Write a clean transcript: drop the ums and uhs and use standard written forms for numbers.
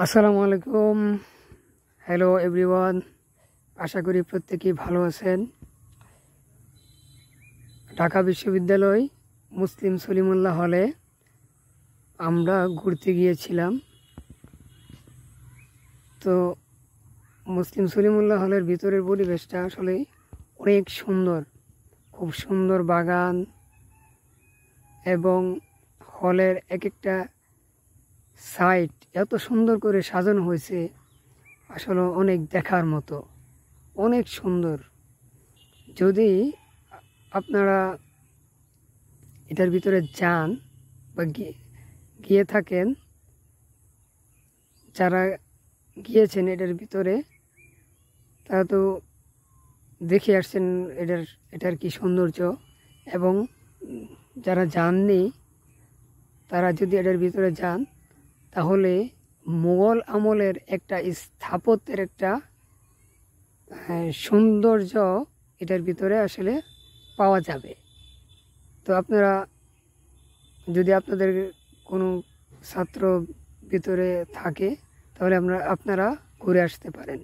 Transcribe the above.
আসসালামু আলাইকুম। Hello everyone, আশা করি প্রত্যেকেই ভালো আছেন। ঢাকা বিশ্ববিদ্যালয় মুসলিম সলিমুল্লাহ হলে আমরা ঘুরতে গিয়েছিলাম। তো মুসলিম সলিমুল্লাহ হলের ভিতরের পরিবেশটা আসলে অনেক সুন্দর, খুব সুন্দর বাগান এবং হলের এক একটা সাইট এত সুন্দর করে সাজানো হয়েছে, আসলে অনেক দেখার মতো, অনেক সুন্দর। যদি আপনারা এটার ভিতরে যান বা গিয়ে থাকেন, যারা গিয়েছেন এটার ভিতরে তারা তো দেখে আসছেন এটার কি সৌন্দর্য, এবং যারা যাননি তারা যদি এটার ভিতরে যান তাহলে মোগল আমলের একটা স্থাপত্যের একটা সৌন্দর্য এটার ভিতরে আসলে পাওয়া যাবে। তো আপনারা যদি আপনাদের কোনো ছাত্র ভিতরে থাকে তাহলে আপনারা ঘুরে আসতে পারেন।